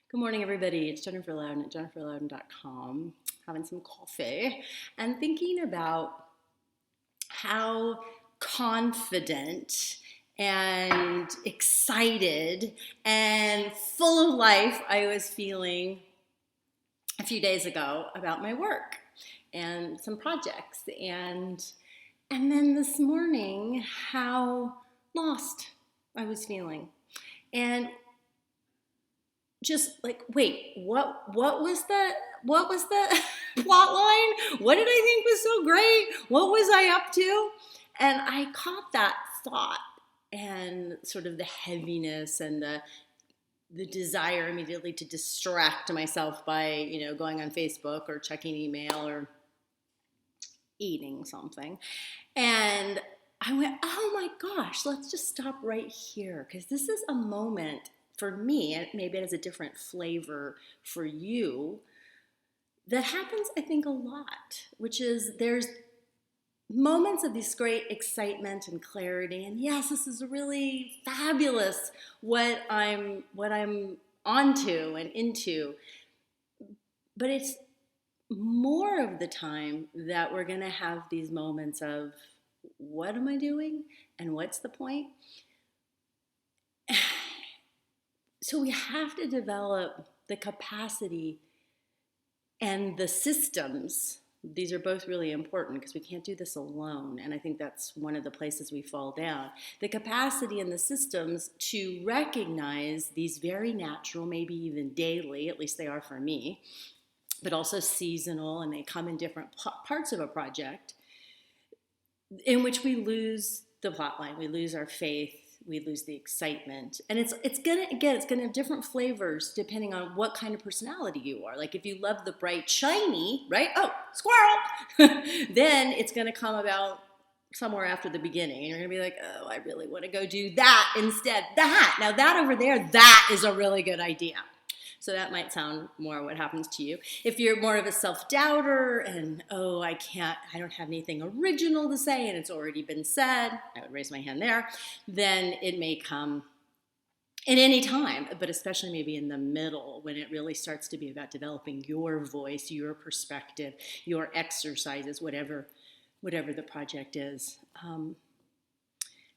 Good morning, everybody. It's Jennifer Louden at jenniferlouden.com, having some coffee and thinking about how confident and excited and full of life I was feeling a few days ago about my work and some projects. And then this morning, how lost I was feeling. And just like, wait, what was the plot line? What did I think was so great? What was I up to? And I caught that thought and sort of the heaviness and the desire immediately to distract myself by, going on Facebook or checking email or eating something. And I went, oh my gosh, let's just stop right here, because this is a moment for me, and maybe it has a different flavor for you, that happens, I think, a lot, which is there's moments of this great excitement and clarity, and yes, this is really fabulous what I'm onto and into, but it's more of the time that we're going to have these moments of what am I doing and what's the point? So we have to develop the capacity and the systems. These are both really important because we can't do this alone. And I think that's one of the places we fall down. The capacity and the systems to recognize these very natural, maybe even daily, at least they are for me, but also seasonal, and they come in different parts of a project, in which we lose the plot line, we lose our faith, we lose the excitement. And it's gonna have different flavors depending on what kind of personality you are. Like if you love the bright shiny, right? Oh, squirrel. Then it's gonna come about somewhere after the beginning, and you're gonna be like, oh, I really want to go do that instead. That over there, that is a really good idea. So that might sound more what happens to you. If you're more of a self-doubter and, oh, I don't have anything original to say and it's already been said, I would raise my hand there, then it may come at any time, but especially maybe in the middle when it really starts to be about developing your voice, your perspective, your exercises, whatever the project is.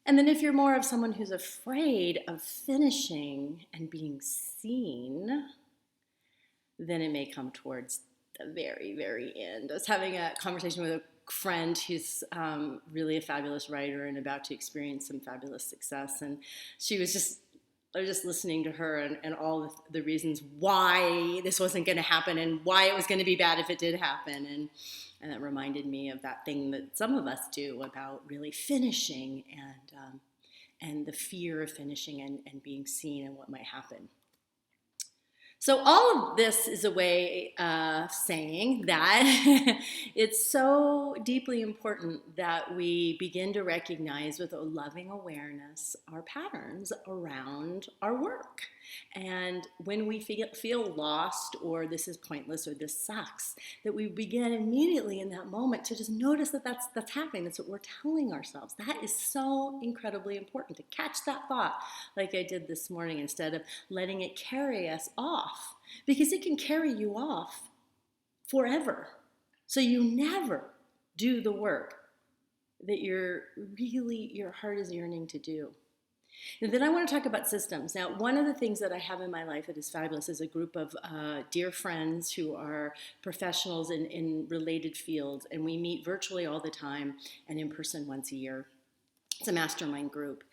And then if you're more of someone who's afraid of finishing and being seen, then it may come towards the very, very end. I was having a conversation with a friend who's really a fabulous writer and about to experience some fabulous success. And I was just listening to her and all the reasons why this wasn't going to happen and why it was going to be bad if it did happen. And that reminded me of that thing that some of us do about really finishing and the fear of finishing and being seen and what might happen. So all of this is a way of saying that it's so deeply important that we begin to recognize with a loving awareness our patterns around our work. And when we feel lost or this is pointless or this sucks, that we begin immediately in that moment to just notice that that's happening. That's what we're telling ourselves. That is so incredibly important, to catch that thought like I did this morning instead of letting it carry us off, because it can carry you off forever. So you never do the work that your heart is yearning to do. And then I want to talk about systems. Now, one of the things that I have in my life that is fabulous is a group of dear friends who are professionals in related fields, and we meet virtually all the time and in person once a year. It's a mastermind group.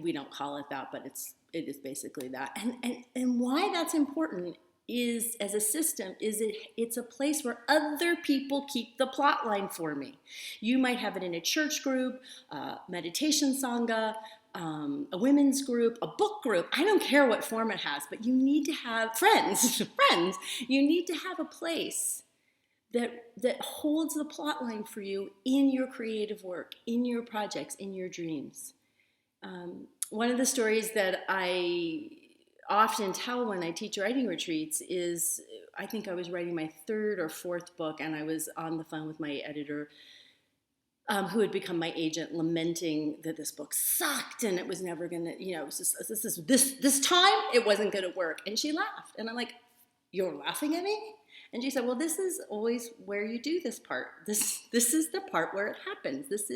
We don't call it that, but it is basically that. And why that's important is, as a system, it's a place where other people keep the plot line for me. You might have it in a church group, meditation sangha, a women's group, a book group. I don't care what form it has, but you need to have friends. You need to have a place that holds the plot line for you in your creative work, in your projects, in your dreams. One of the stories that I often tell when I teach writing retreats is, I think I was writing my third or fourth book, and I was on the phone with my editor who had become my agent, lamenting that this book sucked and it was never gonna, it was just, this time it wasn't gonna work. And she laughed, and I'm like, "You're laughing at me?" And she said, "Well, this is always where you do this part. This is the part where it happens. This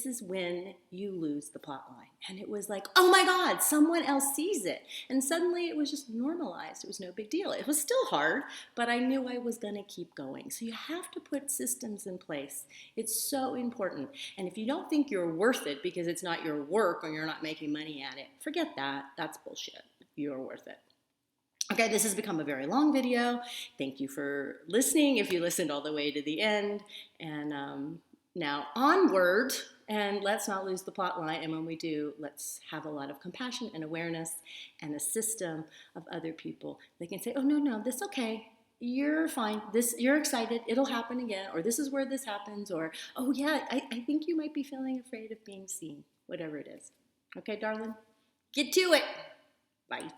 is when you lose the plot line." And it was like, oh my God, someone else sees it. And suddenly it was just normalized. It was no big deal. It was still hard, but I knew I was going to keep going. So you have to put systems in place. It's so important. And if you don't think you're worth it because it's not your work or you're not making money at it, forget that. That's bullshit. You're worth it. Okay, this has become a very long video. Thank you for listening if you listened all the way to the end. And now onward, and let's not lose the plot line. And when we do, let's have a lot of compassion and awareness and a system of other people that can say, "Oh, no, this okay. You're fine. You're excited. It'll happen again." Or "This is where this happens." Or "Oh yeah, I think you might be feeling afraid of being seen." Whatever it is. Okay, darling? Get to it. Bye.